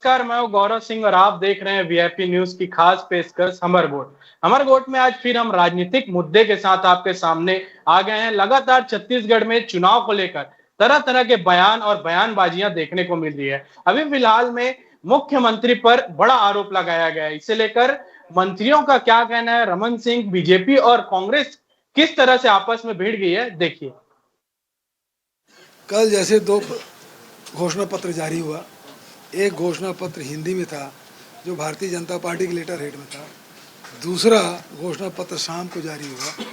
नमस्कार, मैं हूं गौरव सिंह और आप देख रहे हैं वीआईपी न्यूज की खास पेशकश हमर गोट। हमर गोट में आज फिर हम राजनीतिक मुद्दे के साथ आपके सामने आ गए हैं। लगातार छत्तीसगढ़ में चुनाव को लेकर तरह तरह के बयान और बयानबाजियां देखने को मिल रही है। अभी फिलहाल में मुख्यमंत्री पर बड़ा आरोप लगाया गया है। इसे लेकर मंत्रियों का क्या कहना है, रमन सिंह, बीजेपी और कांग्रेस किस तरह से आपस में भिड़ गई है, देखिए। कल जैसे दो घोषणा पत्र जारी हुआ, एक घोषणा पत्र हिंदी में था जो भारतीय जनता पार्टी के लेटर हेड में था, दूसरा घोषणा पत्र शाम को जारी हुआ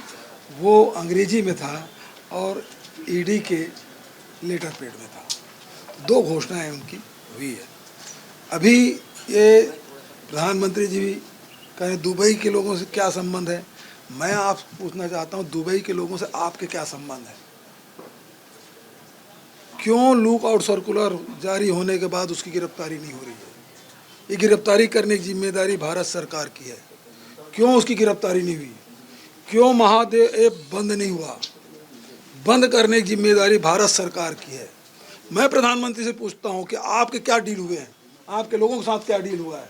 वो अंग्रेजी में था और ईडी के लेटर पेड में था। दो घोषणाएं उनकी हुई है। अभी ये प्रधानमंत्री जी भी कहें दुबई के लोगों से क्या संबंध है, मैं आप पूछना चाहता हूँ दुबई के लोगों से आपके क्या संबंध है? क्यों लुक आउट सर्कुलर जारी होने के बाद उसकी गिरफ्तारी नहीं हो रही है? ये गिरफ्तारी करने की जिम्मेदारी भारत सरकार की है। क्यों उसकी गिरफ्तारी नहीं हुई? क्यों महादेव ऐप बंद नहीं हुआ? बंद करने की जिम्मेदारी भारत सरकार की है। मैं प्रधानमंत्री से पूछता हूं कि आपके क्या डील हुए हैं, आपके लोगों के साथ क्या डील हुआ है?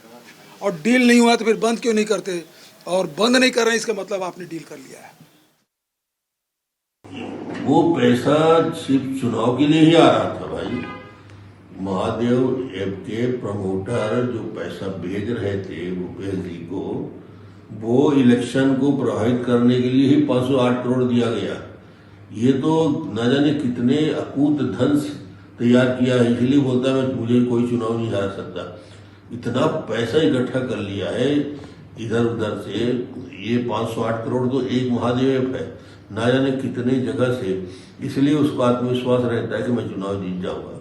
और डील नहीं हुआ तो फिर बंद क्यों नहीं करते? और बंद नहीं कर रहे हैं इसका मतलब आपने डील कर लिया है। वो पैसा सिर्फ चुनाव के लिए ही आ रहा था भाई। महादेव ऐप के प्रमोटर जो पैसा भेज रहे थे भूपेश जी को, वो इलेक्शन को प्रभावित करने के लिए ही 508 करोड़ दिया गया। ये तो न जाने कितने अकूत धन तैयार किया है, इसलिए बोलता है मुझे कोई चुनाव नहीं हार सकता। इतना पैसा इकट्ठा कर लिया है इधर उधर से। ये 508 करोड़ तो एक महादेव ऐप है, ना जाने कितने जगह से। इसलिए उसको आत्मविश्वास रहता है कि मैं चुनाव जीत जाऊंगा,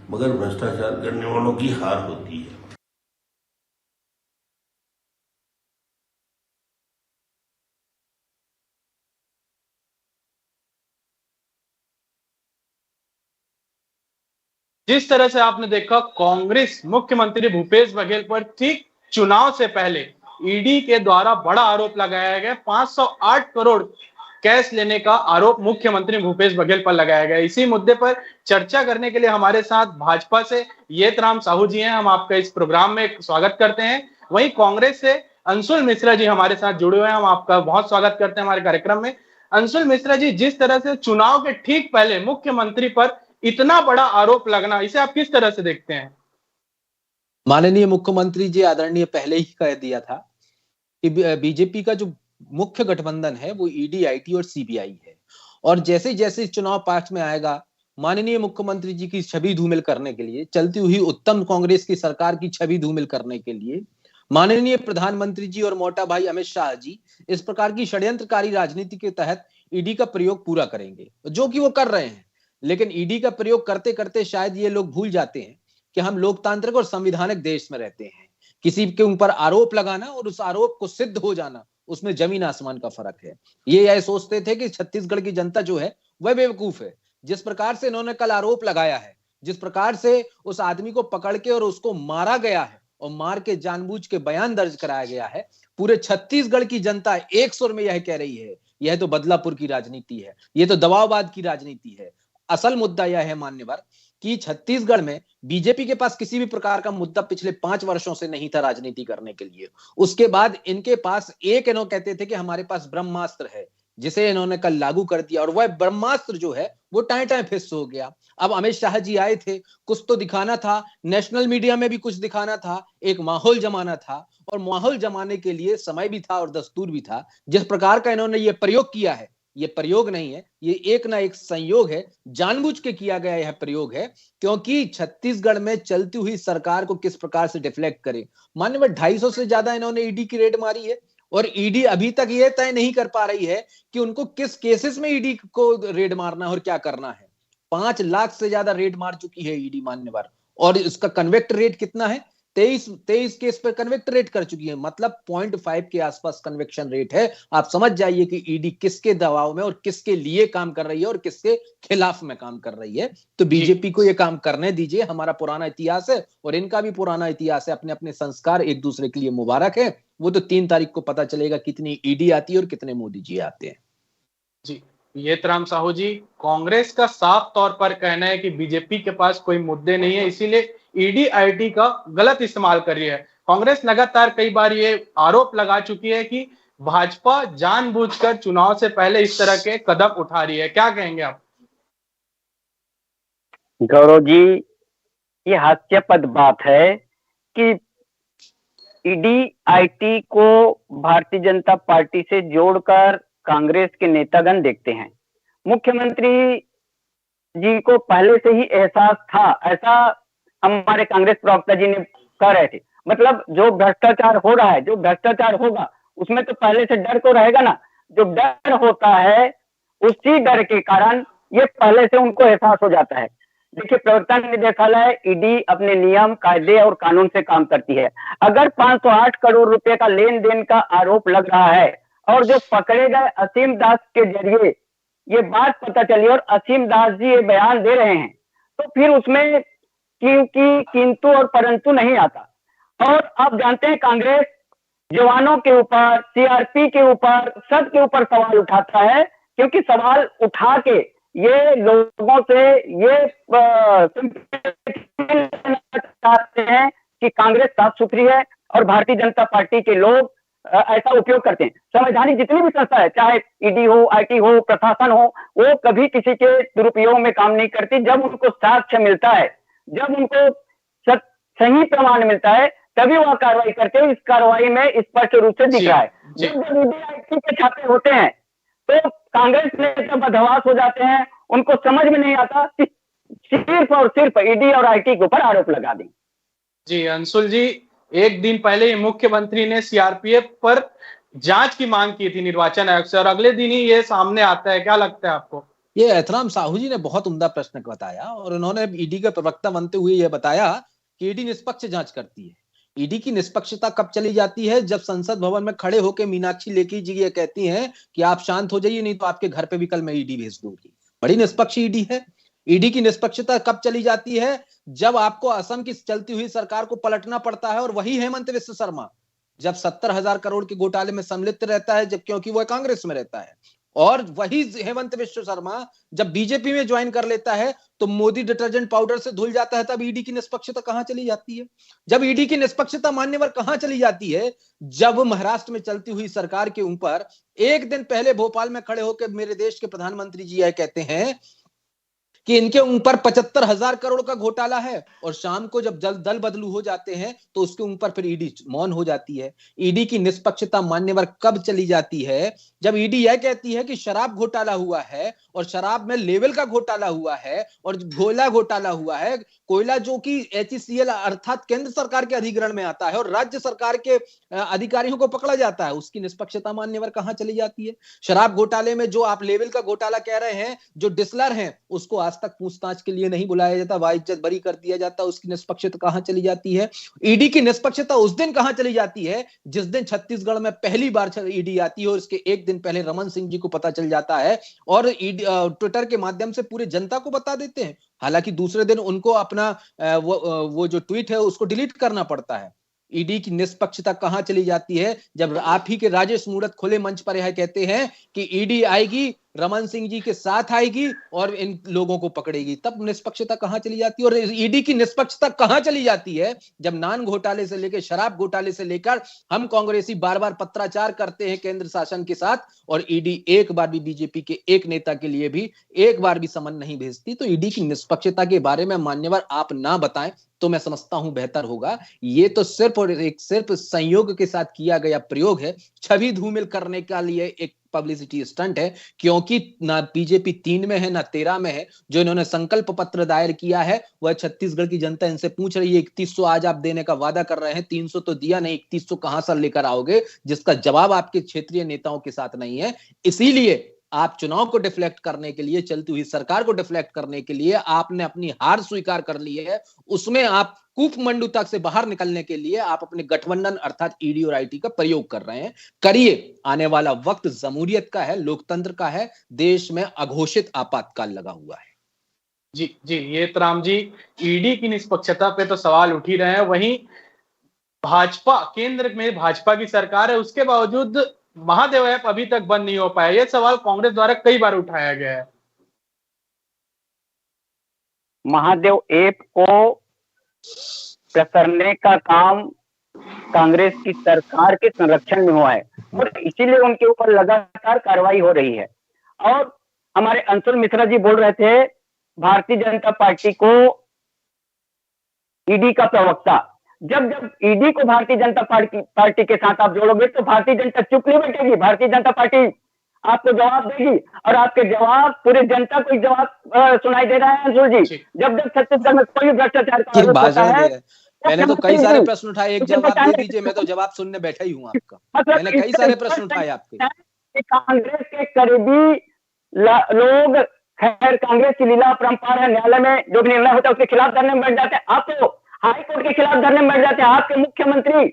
मगर भ्रष्टाचार करने वालों की हार होती है। जिस तरह से आपने देखा, कांग्रेस मुख्यमंत्री भूपेश बघेल पर ठीक चुनाव से पहले ईडी के द्वारा बड़ा आरोप लगाया गया। 508 करोड़ कैश लेने का आरोप मुख्यमंत्री भूपेश बघेल पर लगाया गया। इसी मुद्दे पर चर्चा करने के लिए हमारे साथ भाजपा से येतराम साहू जी हैं। हम आपका इस प्रोग्राम में स्वागत करते हैं। वहीं कांग्रेस से अंशुल मिश्रा जी हमारे साथ जुड़े हुए हैं। हम आपका बहुत स्वागत करते हैं हमारे कार्यक्रम में। अंशुल मिश्रा जी, जिस तरह से चुनाव के ठीक पहले मुख्यमंत्री पर इतना बड़ा आरोप लगना, इसे आप किस तरह से देखते हैं? माननीय मुख्यमंत्री जी आदरणीय पहले ही कह दिया था कि बीजेपी का जो मुख्य गठबंधन है वो ईडी, आईटी और सीबीआई है। और जैसे जैसे चुनाव पाठ में आएगा, माननीय मुख्यमंत्री जी की छवि धूमिल करने के लिए, चलती हुई उत्तम कांग्रेस की सरकार की छवि धूमिल करने के लिए माननीय प्रधानमंत्री जी और मोटा भाई अमित शाह जी इस प्रकार की षड्यंत्रकारी राजनीति के तहत ईडी का प्रयोग पूरा करेंगे, जो कि वो कर रहे हैं। लेकिन ईडी का प्रयोग करते करते शायद ये लोग भूल जाते हैं कि हम लोकतांत्रिक और संवैधानिक देश में रहते हैं। किसी के ऊपर आरोप लगाना और उस आरोप को सिद्ध हो जाना, उसमें जमीन आसमान का फर्क है। ये यह सोचते थे कि छत्तीसगढ़ की जनता जो है वह बेवकूफ है। जिस प्रकार से इन्होंने कल आरोप लगाया है, जिस प्रकार से उस आदमी को पकड़ के और उसको मारा गया है और मार के जानबूझ के बयान दर्ज कराया गया है, पूरे छत्तीसगढ़ की जनता एक सुर में यह कह रही है, यह तो बदलापुर की राजनीति है, यह तो दबाववाद की राजनीति है। असल मुद्दा यह है मान्यवर कि छत्तीसगढ़ में बीजेपी के पास किसी भी प्रकार का मुद्दा पिछले 5 वर्षों से नहीं था राजनीति करने के लिए। उसके बाद इनके पास एक, इन्होंने कहते थे कि हमारे पास ब्रह्मास्त्र है, जिसे इन्होंने कल लागू कर दिया और वह ब्रह्मास्त्र जो है वो टाए टाए फिस हो गया। अब अमित शाह जी आए थे, कुछ तो दिखाना था, नेशनल मीडिया में भी कुछ दिखाना था, एक माहौल जमाना था, और माहौल जमाने के लिए समय भी था और दस्तूर भी था। जिस प्रकार का इन्होंने ये प्रयोग किया है, ये प्रयोग नहीं है, ये एक ना एक संयोग है, जानबूझ के किया गया यह प्रयोग है, क्योंकि छत्तीसगढ़ में चलती हुई सरकार को किस प्रकार से डिफ्लेक्ट करे। मान्यवर 250 से ज्यादा इन्होंने ईडी की रेड मारी है और ईडी अभी तक यह तय नहीं कर पा रही है कि उनको किस केसेस में ईडी को रेड मारना है और क्या करना है। 5 लाख से ज्यादा रेड मार चुकी है ईडी मान्यवर, और इसका कन्वेक्ट रेट कितना है? 23 केस पर कन्वेक्ट रेट कर चुकी है, मतलब 0.5 के आसपास कन्वेक्शन रेट है। आप समझ जाइए कि ईडी किसके दबाव में और किसके लिए काम कर रही है और किसके खिलाफ में काम कर रही है। तो बीजेपी को यह काम करने दीजिए, हमारा पुराना इतिहास है और इनका भी पुराना इतिहास है, अपने अपने संस्कार एक दूसरे के लिए मुबारक है। वो तो 3 तारीख को पता चलेगा कितनी ईडी आती है और कितने मोदी जी आते हैं। जी, येतराम साहू जी, कांग्रेस का साफ तौर पर कहना है कि बीजेपी के पास कोई मुद्दे नहीं है, इसीलिए ईडी आईटी का गलत इस्तेमाल कर रही है। कांग्रेस लगातार कई बार ये आरोप लगा चुकी है कि भाजपा जानबूझकर चुनाव से पहले इस तरह के कदम उठा रही है। क्या कहेंगे आप? गौरव जी, ये हास्यास्पद बात है कि ईडी आईटी को भारतीय जनता पार्टी से जोड़कर कांग्रेस के नेतागण देखते हैं। मुख्यमंत्री जी को पहले से ही एहसास था, ऐसा हमारे कांग्रेस प्रवक्ता जी ने कह रहे थे। मतलब जो भ्रष्टाचार हो रहा है, जो भ्रष्टाचार होगा, उसमें तो पहले से डर तो रहेगा ना। जो डर होता है, उसी डर के कारण ये पहले से उनको एहसास हो जाता है। देखिए, प्रवर्तन निदेशालय ईडी अपने नियम, कायदे और कानून से काम करती है। अगर 508 करोड़ रुपए का लेन देन का आरोप लग रहा है और जो पकड़े गए असीम दास के जरिए ये बात पता चली और असीम दास जी ये बयान दे रहे हैं, तो फिर उसमें क्योंकि किंतु और परंतु नहीं आता। और आप जानते हैं, कांग्रेस जवानों के ऊपर, सीआरपी के ऊपर, सबके ऊपर सवाल उठाता है, क्योंकि सवाल उठा के ये लोगों से ये चाहते हैं कि कांग्रेस साफ सुथरी है और भारतीय जनता पार्टी के लोग ऐसा उपयोग करते हैं। संवैधानिक जितनी भी संस्था है, चाहे ईडी हो, आईटी हो, प्रशासन हो, वो कभी किसी के दुरुपयोग में काम नहीं करती। जब उनको साक्ष्य मिलता है, जब उनको सही प्रमाण मिलता है, तभी वह कार्रवाई करते हैं। इस कार्रवाई में स्पष्ट रूप से दिख रहा है। जब ईडी आईटी के छापे होते हैं तो कांग्रेस नेता बदहवास हो जाते हैं। उनको समझ में नहीं आता कि सिर्फ और सिर्फ ईडी और आईटी के ऊपर आरोप लगा दें। जी अंशुल जी, एक दिन पहले ही मुख्यमंत्री ने सीआरपीएफ पर जांच की मांग की थी निर्वाचन आयोग से, और अगले दिन ही ये सामने आता है। क्या लगता है आपको? ये एहतराम साहू जी ने बहुत उम्दा प्रश्न बताया और उन्होंने ईडी का प्रवक्ता बनते हुए यह बताया कि ईडी निष्पक्ष जांच करती है। ईडी की निष्पक्षता कब चली जाती है? जब संसद भवन में खड़े होकर मीनाक्षी लेखी जी ये कहती हैं कि आप शांत हो जाइए, नहीं तो आपके घर पे भी कल मैं ईडी भेज दूंगी। बड़ी निष्पक्ष ईडी है। ईडी की निष्पक्षता कब चली जाती है? जब आपको असम की चलती हुई सरकार को पलटना पड़ता है और वही हेमंत विश्व शर्मा जब 70,000 करोड़ के घोटाले में सम्मिलित रहता है, जब क्योंकि वह कांग्रेस में रहता है, और वही हेमंत विश्व शर्मा जब बीजेपी में ज्वाइन कर लेता है तो मोदी डिटर्जेंट पाउडर से धुल जाता है। तब ईडी की निष्पक्षता कहां चली जाती है? जब ईडी की निष्पक्षता मान्यवर कहां चली जाती है? जब महाराष्ट्र में चलती हुई सरकार के ऊपर एक दिन पहले भोपाल में खड़े होकर मेरे देश के प्रधानमंत्री जी यह कहते हैं कि इनके ऊपर 75,000 करोड़ का घोटाला है, और शाम को जब दल बदलू हो जाते हैं तो उसके ऊपर फिर ईडी मौन हो जाती है। ईडी की निष्पक्षता मान्यवर कब चली जाती है? जब ईडी यह कहती है कि शराब घोटाला हुआ है और शराब में लेवल का घोटाला हुआ है और कोयला घोटाला हुआ है, कोयला जो कि HCL अर्थात केंद्र सरकार के अधिग्रहण में आता है और राज्य सरकार के अधिकारियों को पकड़ा जाता है, उसकी निष्पक्षता मान्यवर कहां चली जाती है? शराब घोटाले में जो आप लेवल का घोटाला कह रहे हैं, जो डिस्लर हैं उसको आज तक पूछताछ के लिए नहीं बुलाया जाता, वाइज्जत बरी कर दिया जाता, उसकी निष्पक्षता कहां चली जाती है? ईडी की निष्पक्षता उस दिन कहां चली जाती है जिस दिन छत्तीसगढ़ में पहली बार ईडी आती है और इसके एक दिन पहले रमन सिंह जी को पता चल जाता है और ट्विटर के माध्यम से पूरी जनता को बता देते हैं। हालांकि दूसरे दिन उनको अपना वो जो ट्वीट है उसको डिलीट करना पड़ता है। ईडी की निष्पक्षता कहां चली जाती है? जब आप ही के राजेश मूरत खुले मंच पर यह कहते हैं कि ईडी आएगी, रमन सिंह जी के साथ आएगी और इन लोगों को पकड़ेगी, तब निष्पक्षता कहां चली जाती है? और ईडी की निष्पक्षता कहां चली जाती है जब नान घोटाले से लेकर शराब घोटाले से लेकर हम कांग्रेसी बार बार पत्राचार करते हैं केंद्र शासन के साथ और ईडी एक बार भी बीजेपी के एक नेता के लिए भी एक बार भी समन नहीं भेजती। तो ईडी की निष्पक्षता के बारे में मान्यवर आप ना बताएं तो मैं समझता हूं बेहतर होगा। ये तो सिर्फ और सिर्फ संयोग के साथ किया गया प्रयोग है, छवि धूमिल करने के लिए एक पब्लिसिटी स्टंट है, क्योंकि ना बीजेपी 3 में है ना 13 में है। जो इन्होंने संकल्प पत्र दायर किया है वह छत्तीसगढ़ की जनता इनसे पूछ रही है। 3100 आज आप देने का वादा कर रहे हैं, 300 तो दिया नहीं, 3100 कहां से लेकर आओगे, जिसका जवाब आपके क्षेत्रीय नेताओं के साथ नहीं है। इसीलिए आप चुनाव को डिफ्लेक्ट करने के लिए, चलती हुई सरकार को डिफ्लेक्ट करने के लिए आपने अपनी हार स्वीकार कर ली है। उसमें आप कूपमंडू तक से बाहर निकलने के लिए आप अपने गठबंधन अर्थात ईडी और आईटी का प्रयोग कर रहे हैं। करिए, आने वाला वक्त जमहूरियत का है, लोकतंत्र का है, देश में अघोषित आपातकाल लगा हुआ है। जी जी, ये राम जी, ईडी की निष्पक्षता पे तो सवाल उठ ही रहे हैं। वहीं भाजपा, केंद्र में भाजपा की सरकार है, उसके बावजूद महादेव ऐप अभी तक बंद नहीं हो पाया। यह सवाल कांग्रेस द्वारा कई बार उठाया गया है। महादेव ऐप को प्रसरने का काम कांग्रेस की सरकार के संरक्षण में हुआ है और इसीलिए उनके ऊपर लगातार कार्रवाई हो रही है। और हमारे अंशुल मिश्रा जी बोल रहे थे भारतीय जनता पार्टी को ईडी का प्रवक्ता। जब जब ईडी को भारतीय जनता पार्टी के साथ आप जोड़ोगे तो भारतीय जनता चुप नहीं बैठेगी, भारतीय जनता पार्टी आपको जवाब देगी और आपके जवाब पूरे जनता को जवाब सुनाई दे रहा है। अंशुल जी, जब जब छत्तीसगढ़ में कोई भ्रष्टाचार का आरोप होता है, मैंने तो कई सारे प्रश्न उठाए, एक जवाब दे दीजिए, मैं तो जवाब सुनने बैठा ही हूँ आपका। मैंने कई सारे प्रश्न उठाए आपके। कांग्रेस के करीबी लोग, खैर कांग्रेस की लीला परंपरा है, न्यायालय में जो भी निर्णय होता है उसके खिलाफ धरने में बैठ जाते हैं। आप तो हाईकोर्ट के खिलाफ धरने में बैठ जाते हैं। आपके मुख्यमंत्री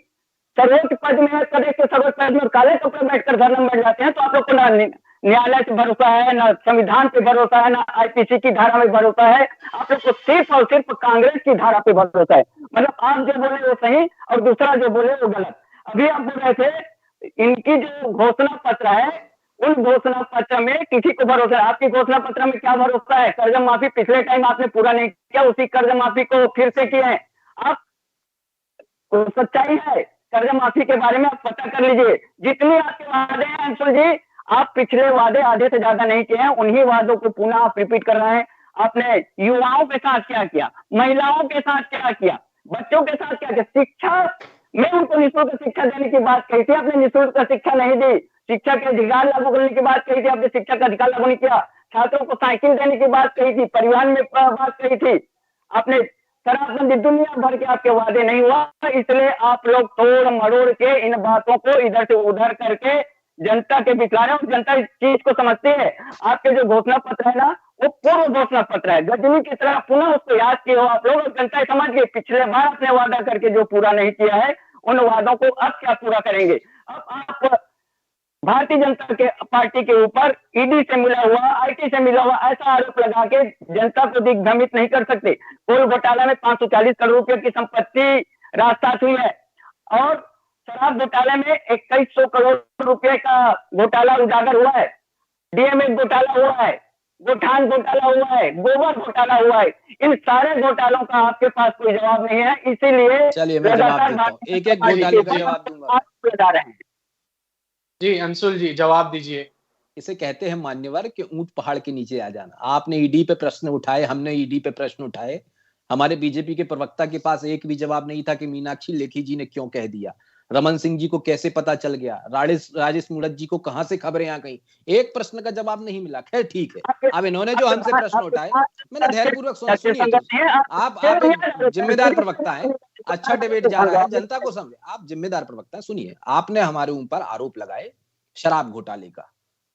सर्वोच्च पद में, प्रदेश के सर्वोच्च पद में काले कपड़े बैठकर धरने में बैठ जाते हैं। तो आप लोग को ना न्यायालय से भरोसा है, ना संविधान पे भरोसा है, ना आईपीसी की धारा में भरोसा है। आप लोग को सिर्फ और सिर्फ कांग्रेस की धारा पे भरोसा है। मतलब आप जो बोले वो सही और दूसरा जो बोले वो गलत। अभी आप बोल रहे थे इनकी जो घोषणा पत्र है, उन घोषणा पत्र में किसी को भरोसा है? आपकी घोषणा पत्र में क्या भरोसा है? कर्ज माफी पिछले टाइम आपने पूरा नहीं किया, उसी कर्ज माफी को फिर से किए हैं आप। सच्चाई है कर्ज माफी के बारे में आप पता कर लीजिए। जितने आपके वादे हैं अंशुल जी, आप पिछले वादे आधे से ज्यादा नहीं किए हैं, उन्हीं वादों को पुनः आप रिपीट कर रहे हैं। आपने युवाओं के साथ क्या किया, महिलाओं के साथ क्या किया, बच्चों के साथ क्या किया? शिक्षा में उनको निःशुल्क शिक्षा देने की बात कही थी, आपने निःशुल्क शिक्षा नहीं दी। शिक्षा के अधिकार लागू करने की बात कही थी, आपने शिक्षा का अधिकार लागू नहीं किया। छात्रों को साइकिल देने की बात कही थी, परिवहन में बात कही थी आपने। शराबबंदी, दुनिया भर के आपके वादे नहीं हुआ, इसलिए आप लोग तोड़ मरोड़ के इन बातों को इधर से उधर करके जनता के बिचला रहे हैं। और जनता इस चीज को समझती है। आपके जो घोषणा पत्र है ना, वो पूर्व घोषणा पत्र है, गजनी की तरह पुनः उसको याद किए हो आप लोग। जनता समझ गई पिछले बार आपने वादा करके जो पूरा नहीं किया है, उन वादों को अब क्या पूरा करेंगे। अब आप भारतीय जनता के पार्टी के ऊपर ईडी से मिला हुआ, आईटी से मिला हुआ ऐसा आरोप लगा के जनता को दिग्भ्रमित नहीं कर सकते। कोल घोटाला में 540 करोड़ रुपए की संपत्ति राजसात हुई है और शराब घोटाले में 2100 करोड़ रुपए का घोटाला उजागर हुआ है, डीएमएफ घोटाला हुआ है, गोठान घोटाला हुआ है, गोबर घोटाला हुआ है। इन सारे घोटालों का आपके पास कोई जवाब नहीं है, इसीलिए चलिए मैं जवाब देता हूं, एक एक घोटाले का जवाब दूंगा। जा रहे हैं जी अंशुल जी, जवाब दीजिए। इसे कहते हैं मान्यवर कि ऊंट पहाड़ के नीचे आ जाना। आपने ईडी पे प्रश्न उठाए, हमने ईडी पे प्रश्न उठाए। हमारे बीजेपी के प्रवक्ता के पास एक भी जवाब नहीं था कि मीनाक्षी लेखी जी ने क्यों कह दिया, रमन सिंह जी को कैसे पता चल गया, राजेश मूणत जी को कहां से खबरें आ गई। एक प्रश्न का जवाब नहीं मिला। खैर ठीक है, अब इन्होंने जो हमसे प्रश्न उठाए, मैंने धैर्यपूर्वक सुनिए। आप एक जिम्मेदार प्रवक्ता है, अच्छा डिबेट जा रहा है, जनता को समझे, आप जिम्मेदार प्रवक्ता है। सुनिए, आपने हमारे ऊपर आरोप लगाए शराब घोटाले का,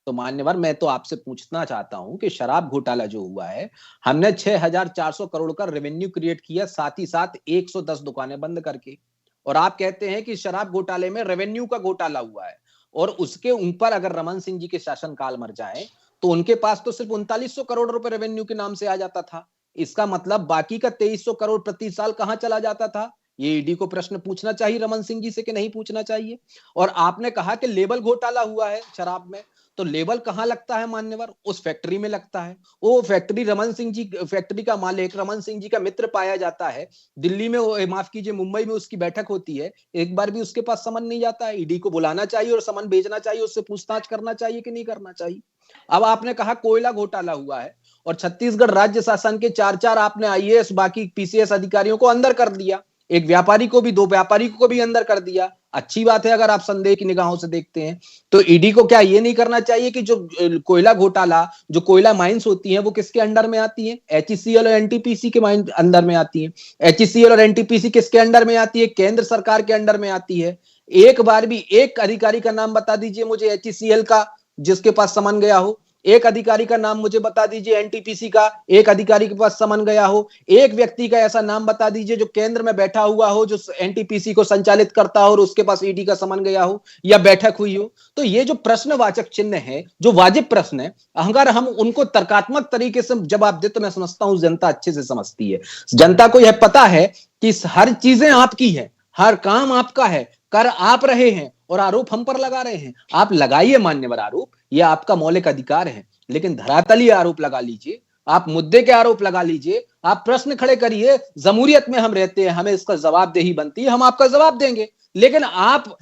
तो मान्यवर मैं तो आपसे पूछना चाहता हूं कि शराब घोटाला जो हुआ है, हमने 6400 करोड़ का रेवेन्यू क्रिएट किया, साथ ही साथ 110 दुकानें बंद करके। और आप कहते हैं कि शराब घोटाले में रेवेन्यू का घोटाला हुआ है, और उसके ऊपर अगर रमन सिंह जी के शासनकाल मर जाए तो उनके पास तो सिर्फ 3900 करोड़ रुपए रेवेन्यू के नाम से आ जाता था। इसका मतलब बाकी का 2300 करोड़ प्रति साल कहां चला जाता था? ये ईडी को प्रश्न पूछना चाहिए रमन सिंह जी से कि नहीं पूछना चाहिए। और आपने कहा कि लेबल घोटाला हुआ है शराब में, तो लेबल कहां लगता है मान्यवर? उस फैक्ट्री में लगता है। वो फैक्ट्री रमन सिंह जी, फैक्ट्री का मालिक रमन सिंह जी का मित्र पाया जाता है। दिल्ली में, माफ कीजिए मुंबई में उसकी बैठक होती है, एक बार भी उसके पास समन नहीं जाता है। ईडी को बुलाना चाहिए और समन भेजना चाहिए, उससे पूछताछ करना चाहिए कि नहीं करना चाहिए। अब आपने कहा कोयला घोटाला हुआ है, और छत्तीसगढ़ राज्य शासन के 4 आपने आईएएस बाकी पीसीएस अधिकारियों को अंदर कर दिया, एक व्यापारी को भी, 2 व्यापारी को भी अंदर कर दिया। अच्छी बात है अगर आप संदेह की निगाहों से देखते हैं। तो ईडी को क्या ये नहीं करना चाहिए कि जो कोयला घोटाला, जो कोयला माइंस होती हैं वो किसके अंडर में आती हैं? एचईसीएल और एनटीपीसी के माइंस अंदर में आती हैं। एचईसीएल और एनटीपीसी किसके अंडर में आती है? केंद्र सरकार के अंडर में आती है। एक बार भी एक अधिकारी का नाम बता दीजिए मुझे एचईसीएल का जिसके पास समन गया हो। एक अधिकारी का नाम मुझे बता दीजिए एनटीपीसी का, एक अधिकारी के पास समन गया हो। एक व्यक्ति का ऐसा नाम बता दीजिए जो केंद्र में बैठा हुआ हो, जो एनटीपीसी को संचालित करता हो और उसके पास ईडी का समन गया हो या बैठक हुई हो। तो ये जो प्रश्नवाचक चिन्ह है, जो वाजिब प्रश्न है, अगर हम उनको तर्कात्मक तरीके से जवाब दे तो मैं समझता हूं जनता अच्छे से समझती है। जनता को यह पता है कि हर चीजें आपकी है, हर काम आपका है, कर आप रहे हैं और आरोप हम पर लगा रहे हैं। आप लगाइए मान्यवर आरोप, यह आपका मौलिक अधिकार है, लेकिन धरातलीय आरोप लगा लीजिए आप मुद्दे के आरोप लगा लीजिए, आप प्रश्न खड़े करिए, जमहूरियत में हम रहते हैं, हमें इसका जवाबदेही बनती है, हम आपका जवाब देंगे। लेकिन आप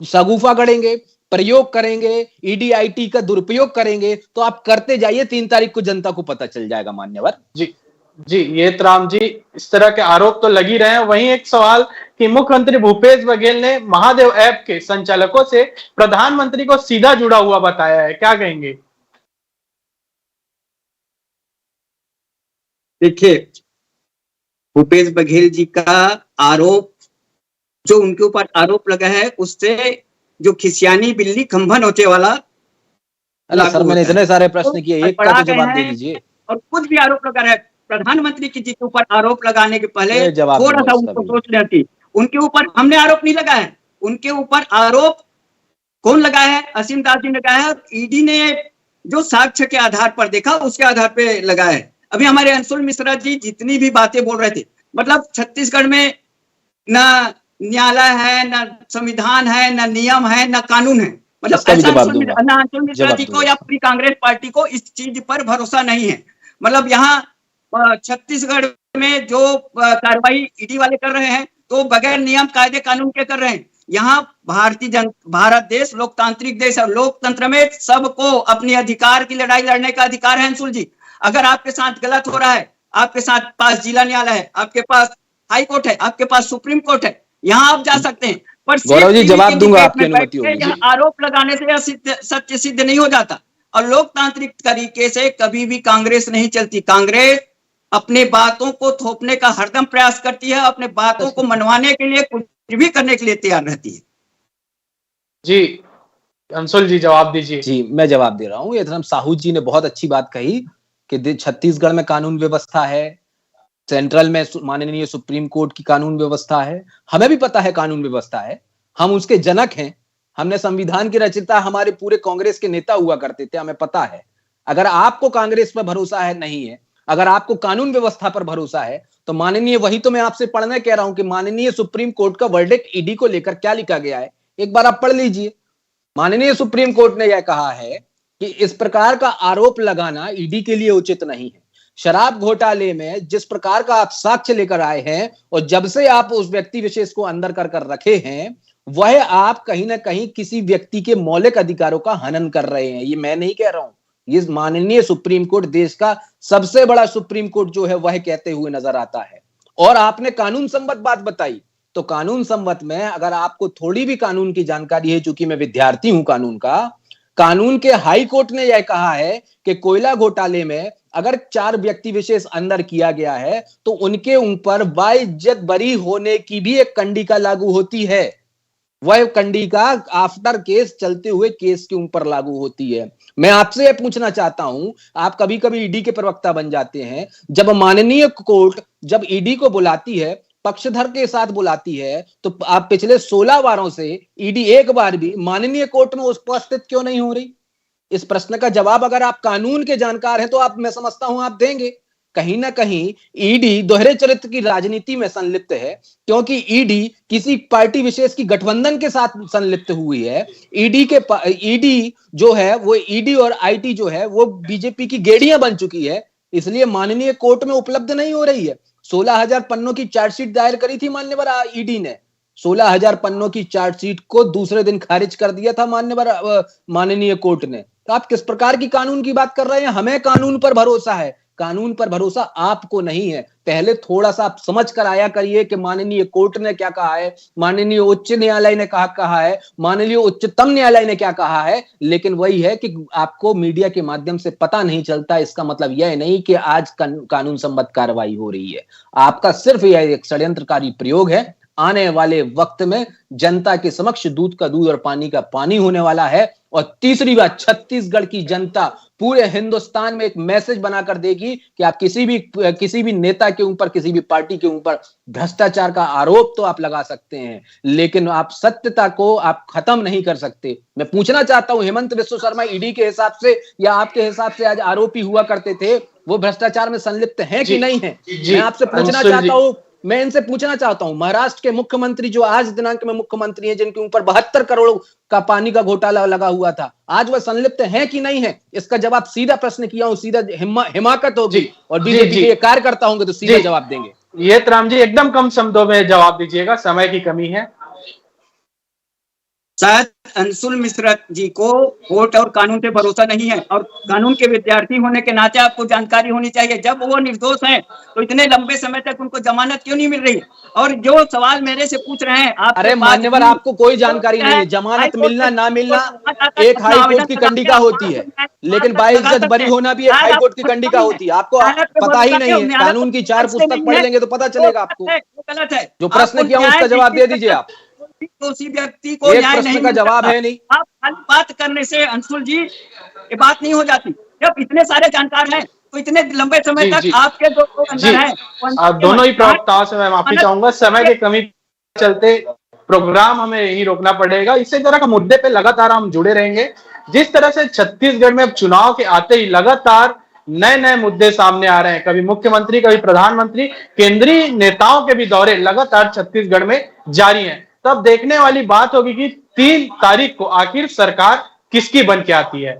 सगुफा गढ़ेंगे, प्रयोग करेंगे, ईडीआईटी का दुरुपयोग करेंगे, तो आप करते जाइए, 3 तारीख को जनता को पता चल जाएगा। मान्यवर जी जी, ये तो राम जी, इस तरह के आरोप तो लग ही रहे हैं। वहीं एक सवाल कि मुख्यमंत्री भूपेश बघेल ने महादेव ऐप के संचालकों से प्रधानमंत्री को सीधा जुड़ा हुआ बताया है, क्या कहेंगे? देखिए, भूपेश बघेल जी का आरोप, जो उनके ऊपर आरोप लगा है, उससे जो खिसियानी बिल्ली खंभा नोचे वाला अरे सर, मैंने इतने सारे प्रश्न किए, एक का तो जवाब दे दीजिए। और कुछ भी आरोप लगा रहा है प्रधानमंत्री जी के ऊपर, आरोप लगाने के पहले थोड़ा सा उनको सोच लेना चाहिए। उनके ऊपर हमने आरोप नहीं लगाया है, उनके ऊपर आरोप कौन लगाया है? असीम दास जी ने लगाया है। ईडी ने जो साक्ष्य के आधार पर देखा, उसके आधार पे लगाया है। अभी हमारे अंशुल मिश्रा जी जितनी भी बातें बोल रहे थे, मतलब छत्तीसगढ़ में ना न्यायालय है, ना संविधान है, ना नियम है, ना कानून है। मतलब ना अंशुल मिश्रा जी को या पूरी कांग्रेस पार्टी को इस चीज पर भरोसा नहीं है। मतलब यहाँ छत्तीसगढ़ में जो कार्रवाई ईडी वाले कर रहे हैं, तो बगैर नियम कायदे कानून के कर रहे हैं। यहाँ भारत देश लोकतांत्रिक देश है, लोकतंत्र में सबको अपने अधिकार की लड़ाई लड़ने का अधिकार है। अंशुल जी, अगर आपके साथ गलत हो रहा है, आपके साथ पास जिला न्यायालय है, आपके पास हाई कोर्ट है, आपके पास सुप्रीम कोर्ट है, यहाँ आप जा सकते हैं। पर गौरव जी, जवाब दूंगा आपकी अनुमति होगी। आरोप लगाने से यह सत्य सिद्ध नहीं हो जाता, और लोकतांत्रिक तरीके से कभी भी कांग्रेस नहीं चलती। कांग्रेस अपने बातों को थोपने का हरदम प्रयास करती है, अपने बातों को मनवाने के लिए कुछ भी करने के लिए तैयार रहती है। जी अंशुल जी, जवाब दीजिए। जी, मैं जवाब दे रहा हूँ। ये साहू जी ने बहुत अच्छी बात कही कि छत्तीसगढ़ में कानून व्यवस्था है, सेंट्रल में माननीय सुप्रीम कोर्ट की कानून व्यवस्था है। हमें भी पता है कानून व्यवस्था है, हम उसके जनक हैं। हमने संविधान की रचयिता हमारे पूरे कांग्रेस के नेता हुआ करते थे, हमें पता है। अगर आपको कांग्रेस पर भरोसा है नहीं है, अगर आपको कानून व्यवस्था पर भरोसा है, तो माननीय, वही तो मैं आपसे पढ़ने कह रहा हूं कि माननीय सुप्रीम कोर्ट का वर्डिक्ट ईडी को लेकर क्या लिखा गया है, एक बार आप पढ़ लीजिए। माननीय सुप्रीम कोर्ट ने यह कहा है कि इस प्रकार का आरोप लगाना ईडी के लिए उचित नहीं है। शराब घोटाले में जिस प्रकार का आप साक्ष्य लेकर आए हैं, और जब से आप उस व्यक्ति विशेष को अंदर कर रखे हैं, वह आप कहीं ना कहीं किसी व्यक्ति के मौलिक अधिकारों का हनन कर रहे हैं। ये मैं नहीं कह रहा हूं, ये माननीय सुप्रीम कोर्ट, देश का सबसे बड़ा सुप्रीम कोर्ट जो है, वह कहते हुए नजर आता है। और आपने कानून संबद्ध बात बताई, तो कानून संबद्ध में अगर आपको थोड़ी भी कानून की जानकारी है, चूंकि मैं विद्यार्थी हूं कानून का, कानून के हाई कोर्ट ने यह कहा है कि कोयला घोटाले में अगर 4 व्यक्ति विशेष अंदर किया गया है, तो उनके ऊपर बाइज्जत बरी होने की भी एक कंडिका लागू होती है। वह कंडिका आफ्टर केस, चलते हुए केस के ऊपर लागू होती है। मैं आपसे यह पूछना चाहता हूं, आप कभी कभी ईडी के प्रवक्ता बन जाते हैं, जब माननीय कोर्ट जब ईडी को बुलाती है, पक्षधर के साथ बुलाती है, तो आप पिछले 16 बारों से ईडी एक बार भी माननीय कोर्ट में उपस्थित क्यों नहीं हो रही? इस प्रश्न का जवाब अगर आप कानून के जानकार हैं तो आप, मैं समझता हूं, आप देंगे। कहीं ना कहीं ईडी दोहरे चरित्र की राजनीति में संलिप्त है, क्योंकि ईडी किसी पार्टी विशेष की गठबंधन के साथ संलिप्त हुई है। ईडी जो है वो, ईडी और आईटी जो है वो बीजेपी की गेड़ियां बन चुकी है, इसलिए माननीय कोर्ट में उपलब्ध नहीं हो रही है। 16,000 पन्नों की चार्जशीट दायर करी थी मान्यवर ईडी ने, 16,000 पन्नों की चार्जशीट को दूसरे दिन खारिज कर दिया था माननीय कोर्ट ने। तो आप किस प्रकार की कानून की बात कर रहे हैं? हमें कानून पर भरोसा है, कानून पर भरोसा आपको नहीं है। पहले थोड़ा सा आप समझ कर आया करिए कि माननीय कोर्ट ने क्या कहा है, माननीय उच्च न्यायालय ने कहा है, माननीय उच्चतम न्यायालय ने क्या कहा है। लेकिन वही है कि आपको मीडिया के माध्यम से पता नहीं चलता। इसका मतलब यह नहीं कि आज कानून संबद्ध कार्रवाई हो रही है, आपका सिर्फ यह एक षड्यंत्रकारी प्रयोग है। आने वाले वक्त में जनता के समक्ष दूध का दूध और पानी का पानी होने वाला है। और तीसरी बात, छत्तीसगढ़ की जनता पूरे हिंदुस्तान में एक मैसेज बनाकर देगी कि आप किसी भी नेता के ऊपर, किसी भी पार्टी के ऊपर भ्रष्टाचार का आरोप तो आप लगा सकते हैं, लेकिन आप सत्यता को आप खत्म नहीं कर सकते। मैं पूछना चाहता हूं, हेमंत बिस्व शर्मा ईडी के हिसाब से या आपके हिसाब से आज आरोपी हुआ करते थे, वो भ्रष्टाचार में संलिप्त हैं कि नहीं है? मैं आपसे पूछना चाहता हूं, मैं इनसे पूछना चाहता हूं, महाराष्ट्र के मुख्यमंत्री जो आज दिनांक में मुख्यमंत्री हैं, जिनके ऊपर 72 करोड़ का पानी का घोटाला लगा हुआ था, आज वह संलिप्त हैं कि नहीं है? इसका जवाब, सीधा प्रश्न किया हूं, सीधा हिमाकत होगी और बीजेपी के कार्यकर्ता होंगे तो सीधा जवाब देंगे। ये राम जी एकदम कम शब्दों में जवाब दीजिएगा, समय की कमी है। शायद अंशुल मिश्रा जी को कोर्ट और कानून पे भरोसा नहीं है, और कानून के विद्यार्थी होने के नाते आपको जानकारी होनी चाहिए, जब वो निर्दोष हैं तो इतने लंबे समय तक उनको जमानत क्यों नहीं मिल रही? और जो सवाल मेरे से पूछ रहे हैं आप, अरे मान्यवर, आपको कोई जानकारी नहीं है। जमानत मिलना ना मिलना एक हाई कोर्ट की कंडिका होती है, लेकिन बाइज्जत बरी होना भी एक हाई कोर्ट की कंडिका होती है। आपको पता ही नहीं है, कानून की 4 पुस्तक पढ़ लेंगे तो पता चलेगा आपको। गलत है। जो प्रश्न किया उसका जवाब दे दीजिए आप। दोषी व्यक्ति को एक प्रश्न का जवाब है नहीं। आप खाली बात करने से अंशुल जी ये बात नहीं हो जाती। जब इतने सारे जानकार हैं तो इतने लंबे समय तक आपके जो अंदर हैं, आप दोनों ही प्रवक्ताओं से मैं माफी चाहूंगा, समय की कमी चलते प्रोग्राम हमें यही रोकना पड़ेगा। इसी तरह का मुद्दे पे लगातार हम जुड़े रहेंगे। जिस तरह से छत्तीसगढ़ में चुनाव के आते ही लगातार नए नए मुद्दे सामने आ रहे हैं, कभी मुख्यमंत्री, कभी प्रधानमंत्री, केंद्रीय नेताओं के भी दौरे लगातार छत्तीसगढ़ में जारी हैं। तब देखने वाली बात होगी कि 3 तारीख को आखिर सरकार किसकी बन के आती है।